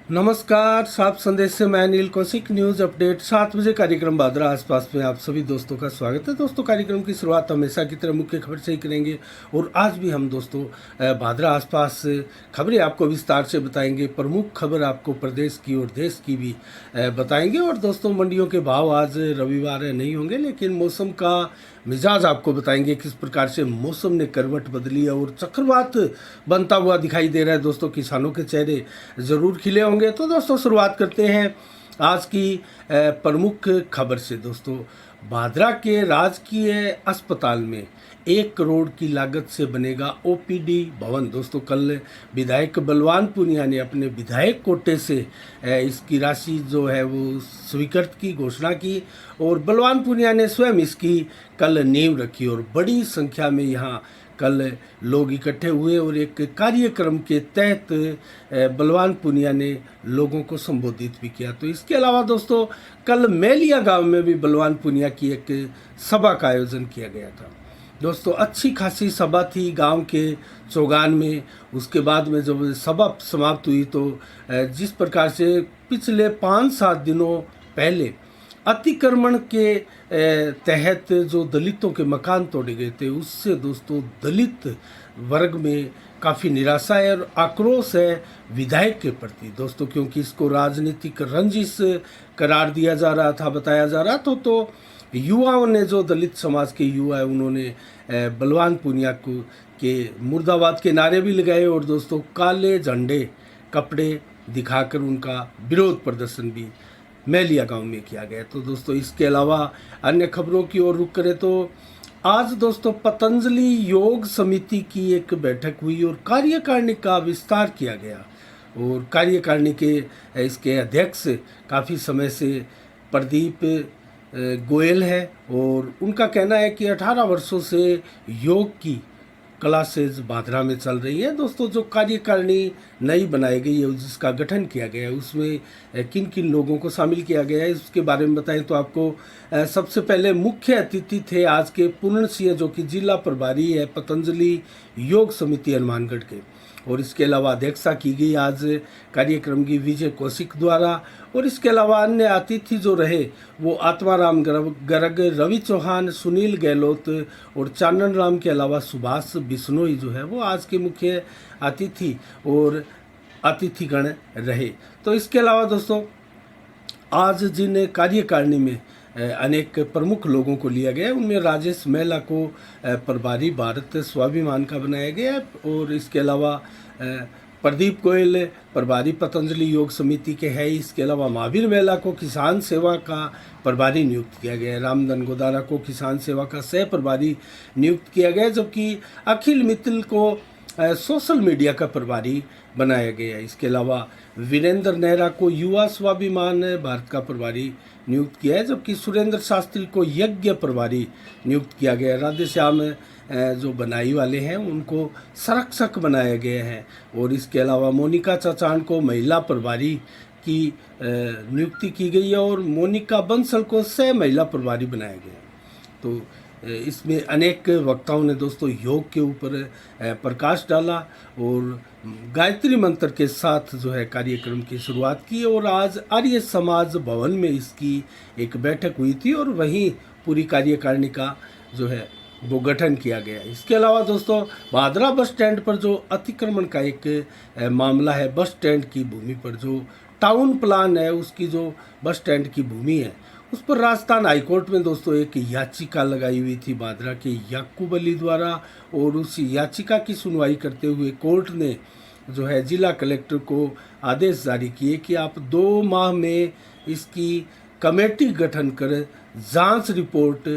नमस्कार, साफ संदेश से मैं अनिल कौशिक। न्यूज़ अपडेट 7 बजे कार्यक्रम भादरा आसपास में आप सभी दोस्तों का स्वागत है। दोस्तों, कार्यक्रम की शुरुआत हमेशा की तरह मुख्य खबर से ही करेंगे और आज भी हम दोस्तों भादरा आसपास खबरें आपको विस्तार से बताएंगे। प्रमुख खबर आपको प्रदेश की और देश की भी बताएंगे। और दोस्तों, मंडियों के भाव आज रविवार नहीं होंगे, लेकिन मौसम का मिजाज आपको बताएंगे किस प्रकार से मौसम ने करवट बदली है और चक्रवात बनता हुआ दिखाई दे रहा है। दोस्तों, किसानों के चेहरे ज़रूर खिले होंगे। तो दोस्तों, शुरुआत करते हैं आज की प्रमुख खबर से। दोस्तों, भादरा के राजकीय अस्पताल में 1 करोड़ की लागत से बनेगा ओपीडी भवन। दोस्तों, कल विधायक बलवान पूनिया ने अपने विधायक कोटे से इसकी राशि जो है वो स्वीकृत की घोषणा की और बलवान पूनिया ने स्वयं इसकी कल नींव रखी और बड़ी संख्या में यहाँ कल लोग इकट्ठे हुए और एक कार्यक्रम के तहत बलवान पूनिया ने लोगों को संबोधित भी किया। तो इसके अलावा दोस्तों, कल मेलिया गांव में भी बलवान पूनिया की एक सभा का आयोजन किया गया था। दोस्तों, अच्छी खासी सभा थी गांव के चौगान में। उसके बाद में जब सभा समाप्त हुई तो जिस प्रकार से पिछले 5-7 दिनों पहले अतिक्रमण के तहत जो दलितों के मकान तोड़े गए थे, उससे दोस्तों दलित वर्ग में काफ़ी निराशा है और आक्रोश है विधायक के प्रति। दोस्तों, क्योंकि इसको राजनीतिक रंजिश करार दिया जा रहा था, बताया जा रहा था। तो युवाओं ने, जो दलित समाज के युवा है, उन्होंने बलवान पूनिया को के मुर्दाबाद के नारे भी लगाए और दोस्तों काले झंडे कपड़े दिखाकर उनका विरोध प्रदर्शन भी मेलिया गांव में किया गया। तो दोस्तों, इसके अलावा अन्य खबरों की ओर रुख करें तो आज दोस्तों पतंजलि योग समिति की एक बैठक हुई और कार्यकारिणी का विस्तार किया गया। और कार्यकारिणी के इसके अध्यक्ष काफ़ी समय से प्रदीप गोयल है और उनका कहना है कि 18 वर्षों से योग की क्लासेज भादरा में चल रही है। दोस्तों, जो कार्यकारिणी नई बनाई गई है, जिसका गठन किया गया है, उसमें किन किन लोगों को शामिल किया गया है, उसके बारे में बताएं तो आपको सबसे पहले मुख्य अतिथि थे आज के पूर्ण सिंह, जो कि जिला प्रभारी है पतंजलि योग समिति हनुमानगढ़ के। और इसके अलावा अध्यक्षता की गई आज कार्यक्रम की विजय कौशिक द्वारा। और इसके अलावा अन्य अतिथि जो रहे वो आत्माराम गर्ग, रवि चौहान, सुनील गहलोत और चानन राम के अलावा सुभाष बिश्नोई जो है वो आज के मुख्य अतिथि और अतिथिगण रहे। तो इसके अलावा दोस्तों, आज जिन कार्यकारिणी में अनेक प्रमुख लोगों को लिया गया, उनमें राजेश मेहला को प्रभारी भारत स्वाभिमान का बनाया गया और इसके अलावा प्रदीप गोयल प्रभारी पतंजलि योग समिति के है। इसके अलावा महावीर मेहला को किसान सेवा का प्रभारी नियुक्त किया गया है। रामधन गोदारा को किसान सेवा का सह प्रभारी नियुक्त किया गया, जबकि अखिल मित्तल को सोशल मीडिया का प्रभारी बनाया गया है। इसके अलावा वीरेंद्र नेहरा को युवा स्वाभिमान भारत का प्रभारी नियुक्त किया है, जबकि सुरेंद्र शास्त्री को यज्ञ प्रभारी नियुक्त किया गया है। राधेश्याम जो बनाई वाले हैं उनको संरक्षक बनाया गया है। और इसके अलावा मोनिका चचान को महिला प्रभारी की नियुक्ति की गई है और मोनिका बंसल को सह महिला प्रभारी बनाया गया है। तो इसमें अनेक वक्ताओं ने दोस्तों योग के ऊपर प्रकाश डाला और गायत्री मंत्र के साथ जो है कार्यक्रम की शुरुआत की। और आज आर्य समाज भवन में इसकी एक बैठक हुई थी और वहीं पूरी कार्यकारिणी का जो है वो गठन किया गया। इसके अलावा दोस्तों, भादरा बस स्टैंड पर जो अतिक्रमण का एक मामला है, बस स्टैंड की भूमि पर जो टाउन प्लान है, उसकी जो बस स्टैंड की भूमि है, उस पर राजस्थान हाईकोर्ट में दोस्तों एक याचिका लगाई हुई थी भादरा के याकूब अली द्वारा। और उस याचिका की सुनवाई करते हुए कोर्ट ने जो है जिला कलेक्टर को आदेश जारी किए कि आप 2 माह में इसकी कमेटी गठन कर जांच रिपोर्ट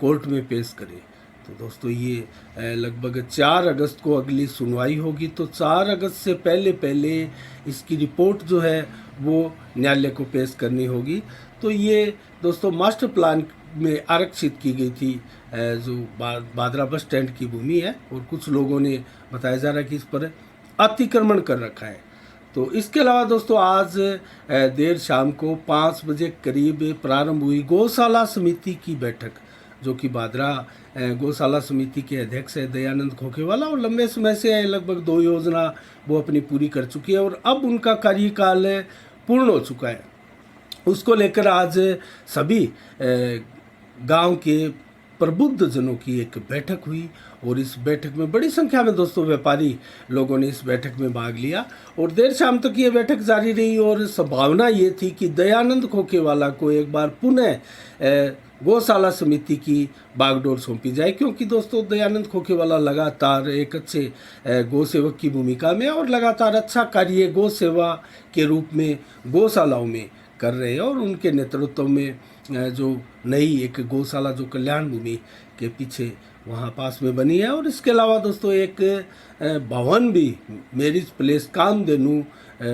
कोर्ट में पेश करें। तो दोस्तों, ये लगभग 4 अगस्त को अगली सुनवाई होगी। तो 4 अगस्त से पहले इसकी रिपोर्ट जो है वो न्यायालय को पेश करनी होगी। तो ये दोस्तों मास्टर प्लान में आरक्षित की गई थी जो भादरा बस स्टैंड की भूमि है और कुछ लोगों ने बताया जा रहा है कि इस पर अतिक्रमण कर रखा है। तो इसके अलावा दोस्तों, आज देर शाम को 5 बजे करीब प्रारंभ हुई गौशाला समिति की बैठक जो कि बादरा गौशाला समिति के अध्यक्ष है दयानंद खोखेवाला, और लंबे समय से लगभग 2 योजना वो अपनी पूरी कर चुकी है और अब उनका कार्यकाल पूर्ण हो चुका है। उसको लेकर आज सभी गांव के प्रबुद्ध जनों की एक बैठक हुई और इस बैठक में बड़ी संख्या में दोस्तों व्यापारी लोगों ने इस बैठक में भाग लिया और देर शाम तक ये बैठक जारी रही और संभावना ये थी कि दयानंद खोखेवाला को एक बार पुनः गौशाला समिति की बागडोर सौंपी जाए, क्योंकि दोस्तों दयानंद खोखेवाला लगातार एक अच्छे गौ सेवक की भूमिका में और लगातार अच्छा कार्य गौ सेवा के रूप में गौशालाओं में कर रहे हैं और उनके नेतृत्व में जो नई एक गौशाला जो कल्याण भूमि के पीछे वहाँ पास में बनी है, और इसके अलावा दोस्तों एक भवन भी marriage place Kamdhenu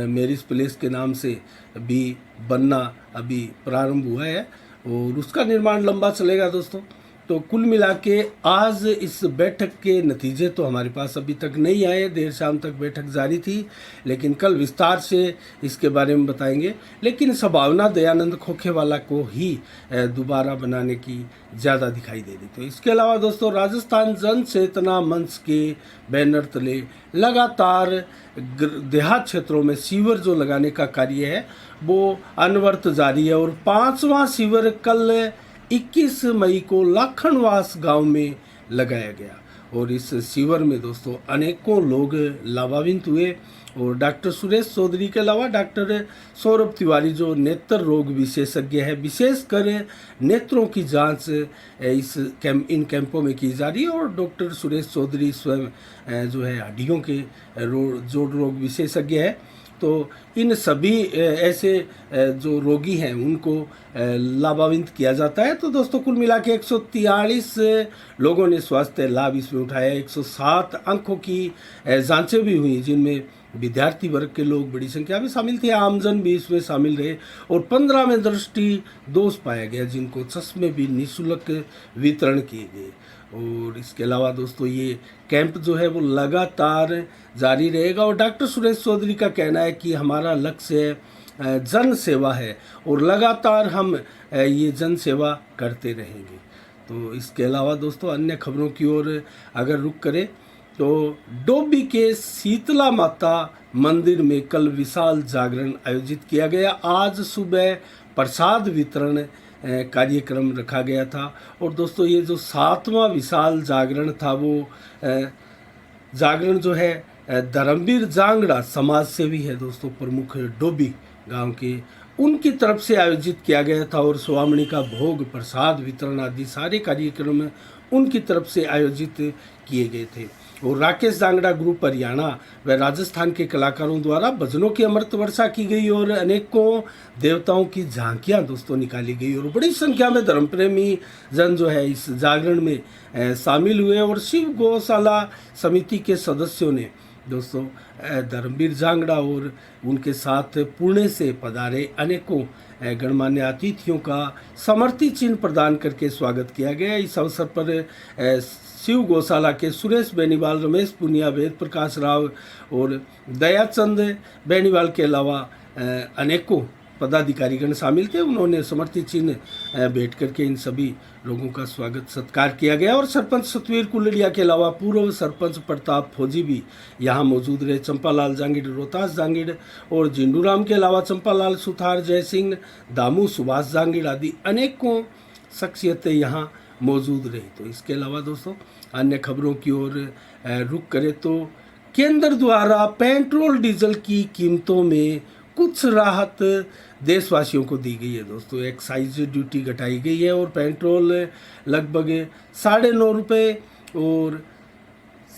marriage place के नाम से भी बनना अभी प्रारंभ हुआ है और उसका निर्माण लंबा चलेगा दोस्तों। तो कुल मिला के आज इस बैठक के नतीजे तो हमारे पास अभी तक नहीं आए, देर शाम तक बैठक जारी थी, लेकिन कल विस्तार से इसके बारे में बताएंगे। लेकिन संभावना दयानंद खोखेवाला को ही दोबारा बनाने की ज़्यादा दिखाई दे रही। तो इसके अलावा दोस्तों राजस्थान जन चेतना मंच के बैनर तले लगातार देहात क्षेत्रों में सीवर जो लगाने का कार्य है वो अनवरत जारी है और 5वां सीवर कल 21 मई को लाखनवास गांव में लगाया गया और इस शिविर में दोस्तों अनेकों लोग लाभान्वित हुए और डॉक्टर सुरेश चौधरी के अलावा डॉक्टर सौरभ तिवारी जो नेत्र रोग विशेषज्ञ है, विशेषकर नेत्रों की जांच इन कैंपों में की जा रही है और डॉक्टर सुरेश चौधरी स्वयं जो है हड्डियों के जोड़ रोग विशेषज्ञ है। तो इन सभी ऐसे जो रोगी हैं उनको लाभान्वित किया जाता है। तो दोस्तों कुल मिला के 143 लोगों ने स्वास्थ्य लाभ इसमें उठाया। 107 आंखों की जांचें भी हुई जिनमें विद्यार्थी वर्ग के लोग बड़ी संख्या में शामिल थे, आमजन भी इसमें शामिल रहे और 15 में दृष्टि दोष पाया गया जिनको चश्मे भी निःशुल्क वितरण किए गए। और इसके अलावा दोस्तों ये कैंप जो है वो लगातार जारी रहेगा और डॉक्टर सुरेश चौधरी का कहना है कि हमारा लक्ष्य जन सेवा है और लगातार हम ये जन सेवा करते रहेंगे। तो इसके अलावा दोस्तों अन्य खबरों की ओर अगर रुख करें तो डोभी के शीतला माता मंदिर में कल विशाल जागरण आयोजित किया गया। आज सुबह प्रसाद वितरण कार्यक्रम रखा गया था और दोस्तों ये जो 7वां विशाल जागरण था वो जागरण जो है धर्मवीर जांगड़ा समाज सेवी है दोस्तों, प्रमुख डोभी गांव के, उनकी तरफ से आयोजित किया गया था और स्वामणी का भोग प्रसाद वितरण आदि सारे कार्यक्रम उनकी तरफ से आयोजित किए गए थे। और राकेश जांगड़ा ग्रुप हरियाणा व राजस्थान के कलाकारों द्वारा भजनों की अमृत वर्षा की गई और अनेकों देवताओं की झांकियां दोस्तों निकाली गई और बड़ी संख्या में धर्म प्रेमी जन जो है इस जागरण में शामिल हुए और शिव गौशाला समिति के सदस्यों ने दोस्तों धर्मवीर जांगड़ा और उनके साथ पुणे से पधारे अनेकों गणमान्य अतिथियों का समर्थी चिन्ह प्रदान करके स्वागत किया गया। इस अवसर पर शिव गौशाला के सुरेश बेनीवाल, रमेश पुनिया, वेद प्रकाश राव और दयाचंद बेनीवाल के अलावा अनेकों पदाधिकारीगण शामिल थे। उन्होंने समर्थी चिन्ह भेंट करके इन सभी लोगों का स्वागत सत्कार किया गया और सरपंच सतवीर कुलड़िया के अलावा पूर्व सरपंच प्रताप फौजी भी यहाँ मौजूद रहे। चंपालाल जांगिड़, रोहतास जांगिड़ और जिंडूराम के अलावा चंपालाल सुथार, जय सिंह, दामू, सुभाष जांगिड़ आदि अनेकों शख्सियतें यहाँ मौजूद रही। तो इसके अलावा दोस्तों अन्य खबरों की ओर रुख करें तो केंद्र द्वारा पेट्रोल डीजल की कीमतों में कुछ राहत देशवासियों को दी गई है दोस्तों। एक्साइज ड्यूटी घटाई गई है और पेट्रोल लगभग 9.5 रुपये और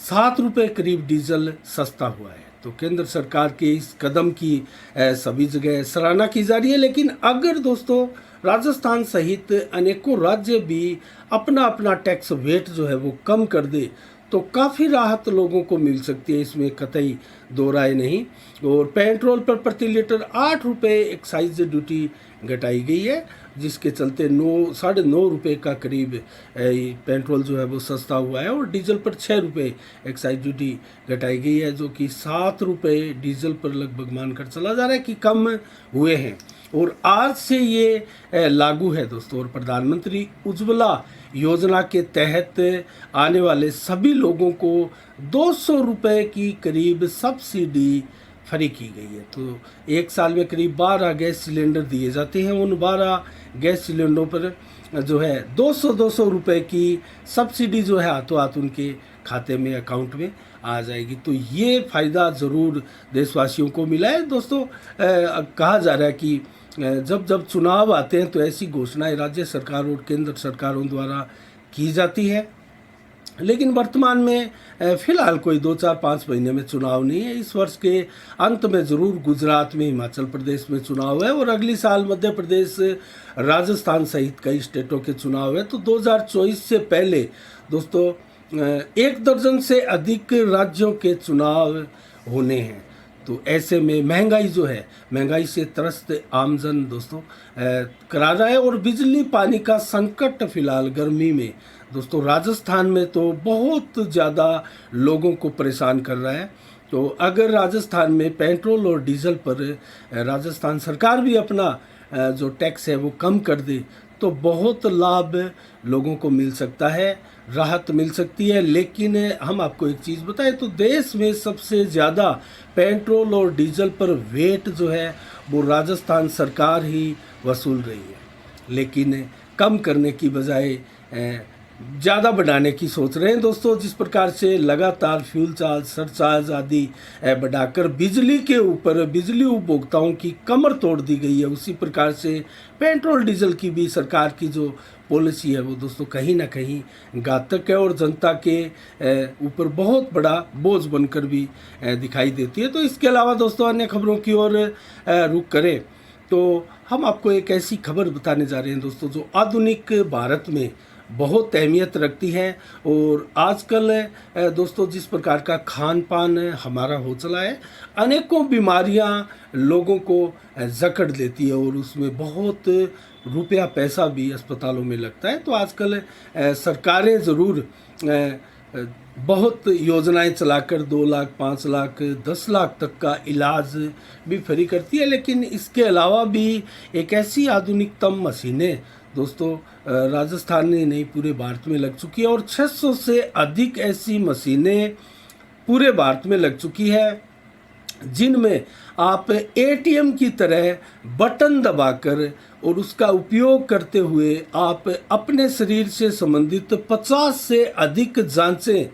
7 रुपये करीब डीजल सस्ता हुआ है। तो केंद्र सरकार के इस कदम की सभी जगह सराहना की जा रही है। लेकिन अगर दोस्तों राजस्थान सहित अनेकों राज्य भी अपना अपना टैक्स वेट जो है वो कम कर दे तो काफ़ी राहत लोगों को मिल सकती है, इसमें कतई दो राय नहीं। और पेट्रोल पर प्रति लीटर 8 रुपये एक्साइज ड्यूटी घटाई गई है जिसके चलते 9.5 रुपये का करीब पेट्रोल जो है वो सस्ता हुआ है और डीजल पर 6 रुपये एक्साइज ड्यूटी घटाई गई है जो कि 7 रुपये डीजल पर लगभग मानकर चला जा रहा है कि कम हुए हैं। और आज से ये लागू है दोस्तों। और प्रधानमंत्री उज्ज्वला योजना के तहत आने वाले सभी लोगों को 200 रुपये की करीब सब्सिडी फ्री की गई है। तो एक साल में करीब 12 गैस सिलेंडर दिए जाते हैं। उन 12 गैस सिलेंडरों पर जो है 200 रुपये की सब्सिडी जो है हाथों हाथ उनके खाते में, अकाउंट में आ जाएगी। तो ये फ़ायदा ज़रूर देशवासियों को मिला है। दोस्तों कहा जा रहा है कि जब जब चुनाव आते हैं तो ऐसी घोषणाएं राज्य सरकार और केंद्र सरकारों द्वारा की जाती है, लेकिन वर्तमान में फ़िलहाल कोई 2-4-5 महीने में चुनाव नहीं है। इस वर्ष के अंत में ज़रूर गुजरात में, हिमाचल प्रदेश में चुनाव है और अगली साल मध्य प्रदेश, राजस्थान सहित कई स्टेटों के चुनाव है। तो 2024 से पहले दोस्तों 1 दर्जन से अधिक राज्यों के चुनाव होने हैं। तो ऐसे में महंगाई जो है, महंगाई से त्रस्त आमजन दोस्तों करा रहा है और बिजली पानी का संकट फिलहाल गर्मी में दोस्तों राजस्थान में तो बहुत ज़्यादा लोगों को परेशान कर रहा है। तो अगर राजस्थान में पेट्रोल और डीजल पर राजस्थान सरकार भी अपना जो टैक्स है वो कम कर दे तो बहुत लाभ लोगों को मिल सकता है, राहत मिल सकती है। लेकिन हम आपको एक चीज़ बताएं तो देश में सबसे ज़्यादा पेट्रोल और डीजल पर वेट जो है वो राजस्थान सरकार ही वसूल रही है, लेकिन कम करने की बजाय ज़्यादा बढ़ाने की सोच रहे हैं दोस्तों। जिस प्रकार से लगातार फ्यूल चार्ज, सरचार्ज आदि बढ़ाकर बिजली के ऊपर बिजली उपभोक्ताओं की कमर तोड़ दी गई है, उसी प्रकार से पेट्रोल डीजल की भी सरकार की जो पॉलिसी है वो दोस्तों कहीं ना कहीं घातक है और जनता के ऊपर बहुत बड़ा बोझ बनकर भी दिखाई देती है। तो इसके अलावा दोस्तों अन्य खबरों की ओर रुख करें तो हम आपको एक ऐसी खबर बताने जा रहे हैं दोस्तों जो आधुनिक भारत में बहुत अहमियत रखती है। और आजकल दोस्तों जिस प्रकार का खान पान हमारा हो चला है, अनेकों बीमारियां लोगों को जकड़ लेती है और उसमें बहुत रुपया पैसा भी अस्पतालों में लगता है। तो आजकल सरकारें ज़रूर बहुत योजनाएं चलाकर 2 लाख, 5 लाख, 10 लाख तक का इलाज भी फ्री करती है, लेकिन इसके अलावा भी एक ऐसी आधुनिकतम मशीनें दोस्तों राजस्थान में नहीं पूरे भारत में लग चुकी है और 600 से अधिक ऐसी मशीनें पूरे भारत में लग चुकी है जिनमें आप एटीएम की तरह बटन दबाकर और उसका उपयोग करते हुए आप अपने शरीर से संबंधित 50 से अधिक जांचें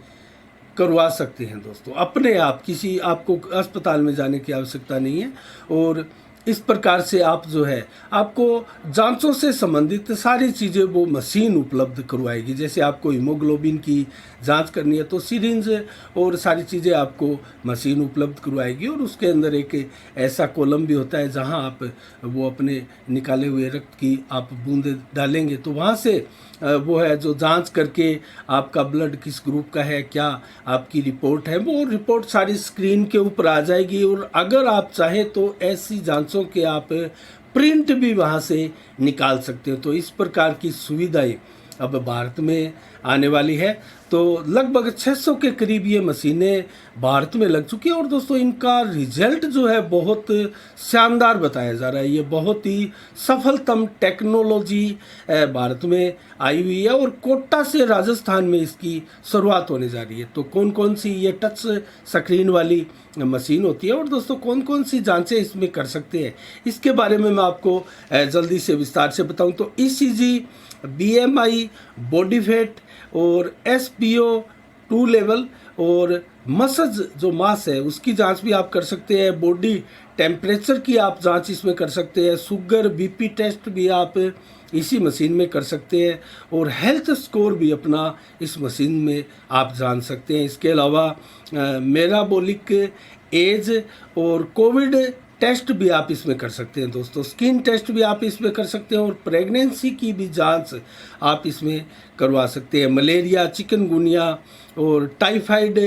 करवा सकते हैं दोस्तों अपने आप। किसी आपको अस्पताल में जाने की आवश्यकता नहीं है और इस प्रकार से आप जो है आपको जांचों से संबंधित सारी चीज़ें वो मशीन उपलब्ध करवाएगी। जैसे आपको हीमोग्लोबिन की जांच करनी है तो सिरिंज और सारी चीज़ें आपको मशीन उपलब्ध करवाएगी और उसके अंदर एक ऐसा कॉलम भी होता है जहां आप वो अपने निकाले हुए रक्त की आप बूंदें डालेंगे तो वहां से वो है जो जांच करके आपका ब्लड किस ग्रुप का है, क्या आपकी रिपोर्ट है, वो रिपोर्ट सारी स्क्रीन के ऊपर आ जाएगी। और अगर आप चाहें तो ऐसी जांचों के आप प्रिंट भी वहां से निकाल सकते हो। तो इस प्रकार की सुविधाएं अब भारत में आने वाली है। तो लगभग 600 के करीब ये मशीनें भारत में लग चुकी है और दोस्तों इनका रिजल्ट जो है बहुत शानदार बताया जा रहा है। ये बहुत ही सफलतम टेक्नोलॉजी भारत में आई हुई है और कोटा से राजस्थान में इसकी शुरुआत होने जा रही है। तो कौन कौन सी ये टच स्क्रीन वाली मशीन होती है और दोस्तों कौन कौन सी जांचें इसमें कर सकते हैं, इसके बारे में मैं आपको जल्दी से विस्तार से बताऊं। तो ECG, BMI, बॉडी फैट और SpO2 लेवल और मसल्स जो मास है उसकी जांच भी आप कर सकते हैं। बॉडी टेम्परेचर की आप जांच इसमें कर सकते हैं। शुगर, BP टेस्ट भी आप इसी मशीन में कर सकते हैं और हेल्थ स्कोर भी अपना इस मशीन में आप जान सकते हैं। इसके अलावा मेटाबॉलिक एज और कोविड टेस्ट भी आप इसमें कर सकते हैं दोस्तों। स्किन टेस्ट भी आप इसमें कर सकते हैं और प्रेगनेंसी की भी जांच आप इसमें करवा सकते हैं। मलेरिया, चिकनगुनिया और टाइफाइड,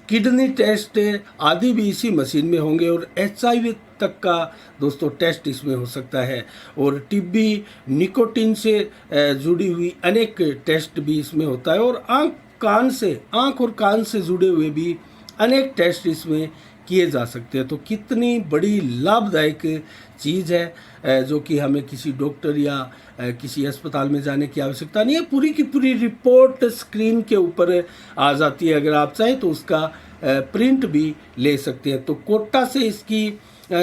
किडनी टेस्ट आदि भी इसी मशीन में होंगे और HIV तक का दोस्तों टेस्ट इसमें हो सकता है और टीबी, निकोटीन से जुड़ी हुई अनेक टेस्ट भी इसमें होता है और आँख और कान से जुड़े हुए भी अनेक टेस्ट इसमें किए जा सकते हैं। तो कितनी बड़ी लाभदायक चीज़ है जो कि हमें किसी डॉक्टर या किसी अस्पताल में जाने की आवश्यकता नहीं है। पूरी की पूरी रिपोर्ट स्क्रीन के ऊपर आ जाती है। अगर आप चाहें तो उसका प्रिंट भी ले सकते हैं। तो कोटा से इसकी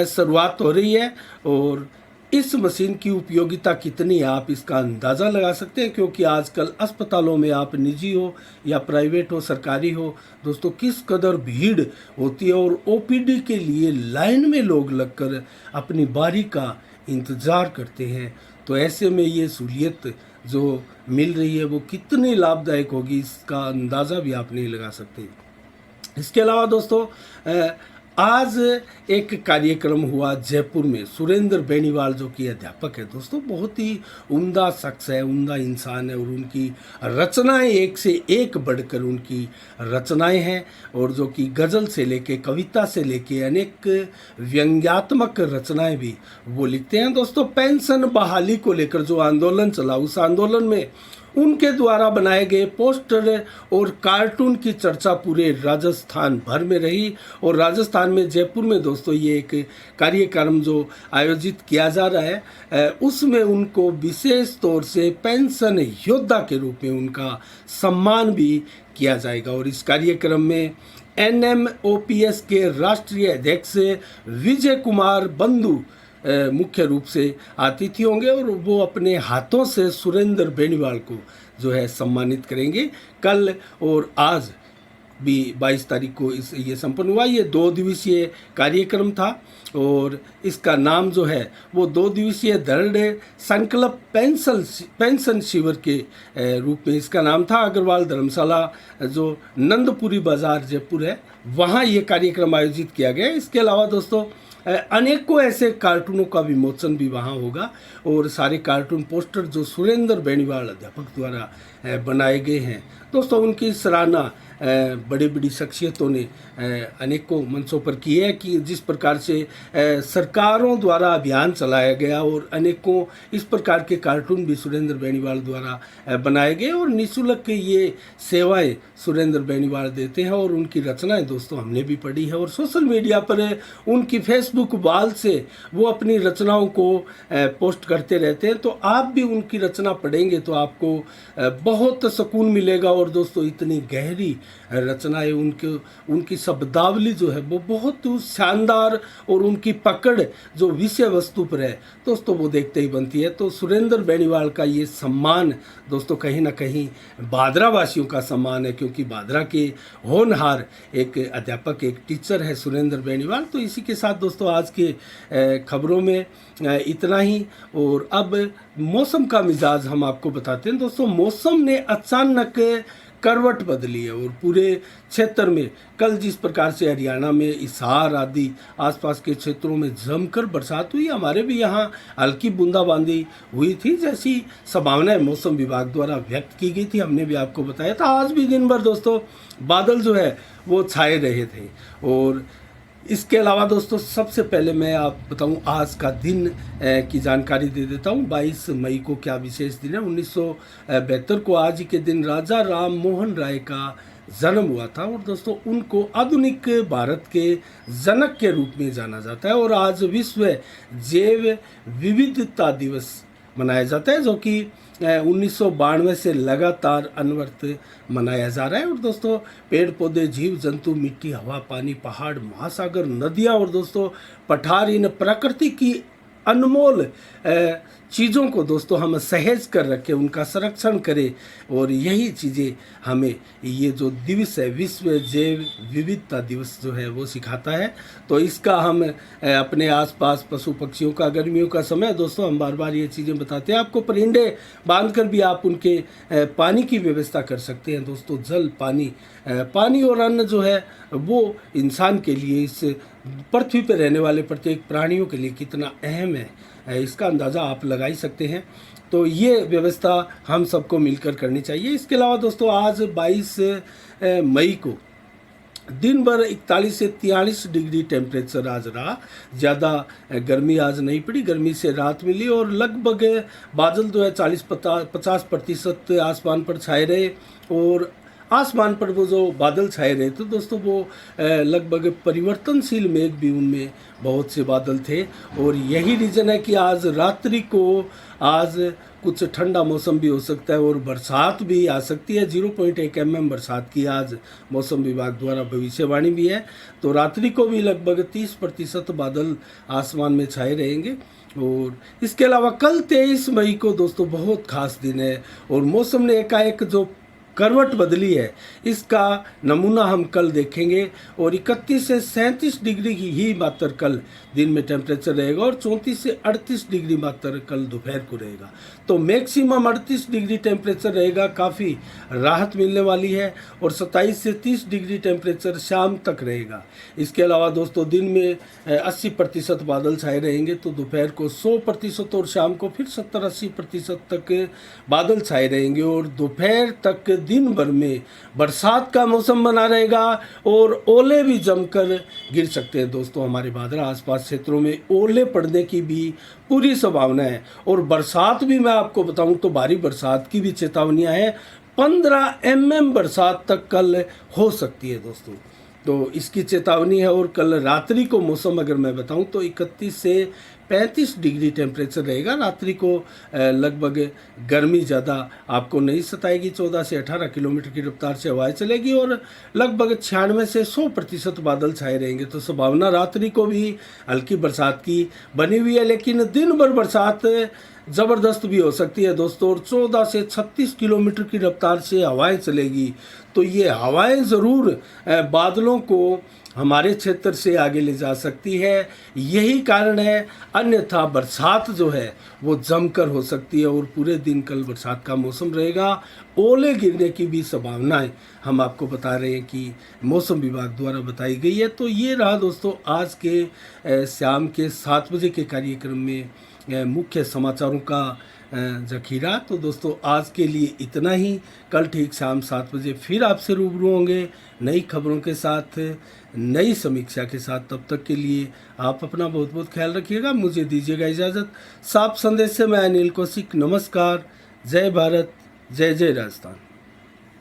शुरुआत हो रही है और इस मशीन की उपयोगिता कितनी है आप इसका अंदाज़ा लगा सकते हैं, क्योंकि आजकल अस्पतालों में आप निजी हो या प्राइवेट हो, सरकारी हो, दोस्तों किस कदर भीड़ होती है और ओपीडी के लिए लाइन में लोग लगकर अपनी बारी का इंतज़ार करते हैं। तो ऐसे में ये सहूलियत जो मिल रही है वो कितनी लाभदायक होगी इसका अंदाज़ा भी आप नहीं लगा सकते। इसके अलावा दोस्तों आज एक कार्यक्रम हुआ जयपुर में। सुरेंद्र बेनीवाल जो कि अध्यापक है दोस्तों, बहुत ही उम्दा शख्स है, उम्दा इंसान है और उनकी रचनाएं एक से एक बढ़कर उनकी रचनाएं हैं और जो कि गज़ल से लेके कविता से लेके अनेक व्यंग्यात्मक रचनाएं भी वो लिखते हैं। दोस्तों पेंशन बहाली को लेकर जो आंदोलन चला, उस आंदोलन में उनके द्वारा बनाए गए पोस्टर और कार्टून की चर्चा पूरे राजस्थान भर में रही। और राजस्थान में जयपुर में दोस्तों ये एक कार्यक्रम जो आयोजित किया जा रहा है उसमें उनको विशेष तौर से पेंशन योद्धा के रूप में उनका सम्मान भी किया जाएगा। और इस कार्यक्रम में NMOPS के राष्ट्रीय अध्यक्ष विजय कुमार बंधु मुख्य रूप से अतिथि होंगे और वो अपने हाथों से सुरेंद्र बेनीवाल को जो है सम्मानित करेंगे। कल और आज भी 22 तारीख को ये संपन्न हुआ। ये 2 दिवसीय कार्यक्रम था और इसका नाम जो है वो 2 दिवसीय दृढ़ संकल्प पेंशन शिविर के रूप में इसका नाम था। अग्रवाल धर्मशाला जो नंदपुरी बाजार जयपुर है वहाँ ये कार्यक्रम आयोजित किया गया। इसके अलावा दोस्तों अनेकों ऐसे कार्टूनों का विमोचन भी वहाँ होगा और सारे कार्टून पोस्टर जो सुरेंद्र बेनीवाल अध्यापक द्वारा बनाए गए हैं दोस्तों, उनकी सराहना बड़ी बड़ी शख्सियतों ने अनेकों मंचों पर की है कि जिस प्रकार से सरकारों द्वारा अभियान चलाया गया और अनेकों इस प्रकार के कार्टून भी सुरेंद्र बेनीवाल द्वारा बनाए गए और निःशुल्क ये सेवाएं सुरेंद्र बेनीवाल देते हैं। और उनकी रचनाएं दोस्तों हमने भी पढ़ी है और सोशल मीडिया पर उनकी फेसबुक वाल से वो अपनी रचनाओं को पोस्ट करते रहते हैं। तो आप भी उनकी रचना पढ़ेंगे तो आपको बहुत सुकून मिलेगा। और दोस्तों इतनी गहरी रचनाएं उनकी शब्दावली जो है वो बहुत शानदार और उनकी पकड़ जो विषय वस्तु पर है दोस्तों वो देखते ही बनती है। तो सुरेंद्र बेनीवाल का ये सम्मान दोस्तों कहीं ना कहीं बादरा वासियों का सम्मान है, क्योंकि बादरा के होनहार एक अध्यापक एक टीचर है सुरेंद्र बेनीवाल। तो इसी के साथ दोस्तों आज के खबरों में इतना ही। और अब मौसम का मिजाज हम आपको बताते हैं दोस्तों। मौसम ने अचानक करवट बदली है और पूरे क्षेत्र में कल जिस प्रकार से हरियाणा में हिसार आदि आसपास के क्षेत्रों में जमकर बरसात हुई, हमारे भी यहाँ हल्की बूंदाबांदी हुई थी जैसी संभावनाएं मौसम विभाग द्वारा व्यक्त की गई थी। हमने भी आपको बताया था। आज भी दिन भर दोस्तों बादल जो है वो छाए रहे थे। और इसके अलावा दोस्तों सबसे पहले मैं आप बताऊं आज का दिन की जानकारी दे देता हूं। 22 मई को क्या विशेष दिन है। 1972 को आज ही के दिन राजा राम मोहन राय का जन्म हुआ था और दोस्तों उनको आधुनिक भारत के जनक के रूप में जाना जाता है। और आज विश्व जैव विविधता दिवस मनाया जाता है जो कि 1992 से लगातार अनवरत मनाया जा रहा है। और दोस्तों पेड़ पौधे जीव जंतु मिट्टी हवा पानी पहाड़ महासागर नदियाँ और दोस्तों पठार इन प्रकृति की अनमोल चीज़ों को दोस्तों हम सहेज कर रखें, उनका संरक्षण करें। और यही चीज़ें हमें ये जो दिवस है विश्व जैव विविधता दिवस जो है वो सिखाता है। तो इसका हम अपने आसपास पशु पक्षियों का गर्मियों का समय दोस्तों हम बार बार ये चीज़ें बताते हैं आपको। परिंदे बांध कर भी आप उनके पानी की व्यवस्था कर सकते हैं दोस्तों। जल पानी और अन्न जो है वो इंसान के लिए इस पृथ्वी पर रहने वाले प्रत्येक प्राणियों के लिए कितना अहम है इसका अंदाज़ा आप लगा ही सकते हैं। तो ये व्यवस्था हम सबको मिलकर करनी चाहिए। इसके अलावा दोस्तों आज 22 मई को दिन भर 41 से 43 डिग्री टेम्परेचर आज रहा। ज़्यादा गर्मी आज नहीं पड़ी, गर्मी से राहत मिली और लगभग बादल जो है 40-50% आसमान पर छाए रहे। और आसमान पर वो जो बादल छाए रहे थे दोस्तों, वो लगभग परिवर्तनशील मेघ भी उनमें बहुत से बादल थे। और यही रीज़न है कि आज रात्रि को आज कुछ ठंडा मौसम भी हो सकता है और बरसात भी आ सकती है। 0.1 mm बरसात की आज मौसम विभाग द्वारा भविष्यवाणी भी है। तो रात्रि को भी लगभग 30% बादल आसमान में छाए रहेंगे। और इसके अलावा कल 23 मई को दोस्तों बहुत खास दिन है और मौसम ने एकाएक जो करवट बदली है, इसका नमूना हम कल देखेंगे। और 31 से 37 डिग्री ही मात्र कल दिन में टेम्परेचर रहेगा और 34 से 38 डिग्री मात्र कल दोपहर को रहेगा। तो मैक्सिमम 38 डिग्री टेम्परेचर रहेगा, काफ़ी राहत मिलने वाली है। और 27 से 30 डिग्री टेम्परेचर शाम तक रहेगा। इसके अलावा दोस्तों दिन में 80% बादल छाए रहेंगे, तो दोपहर को 100% और शाम को फिर 70-80% तक बादल छाए रहेंगे। और दोपहर तक दिन भर में बरसात का मौसम बना रहेगा और ओले भी जमकर गिर सकते हैं दोस्तों। हमारे भादरा आसपास क्षेत्रों में ओले पड़ने की भी पूरी संभावना है। और बरसात भी मैं आपको बताऊं तो भारी बरसात की भी चेतावनियां हैं। 15 mm बरसात तक कल हो सकती है दोस्तों, तो इसकी चेतावनी है। और कल रात्रि को मौसम अगर मैं बताऊं तो 31 से 35 डिग्री टेम्परेचर रहेगा। रात्रि को लगभग गर्मी ज़्यादा आपको नहीं सताएगी। 14 से 18 किलोमीटर की रफ्तार से हवाएं चलेगी और लगभग 96 से 100% बादल छाए रहेंगे। तो संभावना रात्रि को भी हल्की बरसात की बनी हुई है, लेकिन दिन भर बरसात ज़बरदस्त भी हो सकती है दोस्तों। और 14 से 36 किलोमीटर की रफ्तार से हवाएं चलेगी। तो ये हवाएं ज़रूर बादलों को हमारे क्षेत्र से आगे ले जा सकती है, यही कारण है। अन्यथा बरसात जो है वो जमकर हो सकती है और पूरे दिन कल बरसात का मौसम रहेगा। ओले गिरने की भी संभावनाएं हम आपको बता रहे हैं कि मौसम विभाग द्वारा बताई गई है। तो ये रहा दोस्तों आज के शाम के 7 बजे के कार्यक्रम में मुख्य समाचारों का जखीरा। तो दोस्तों आज के लिए इतना ही। कल ठीक शाम 7 बजे फिर आपसे रूबरू होंगे नई खबरों के साथ, नई समीक्षा के साथ। तब तक के लिए आप अपना बहुत बहुत ख्याल रखिएगा। मुझे दीजिएगा इजाज़त। साफ संदेश से मैं अनिल कौशिक, नमस्कार। जय भारत, जय जय राजस्थान।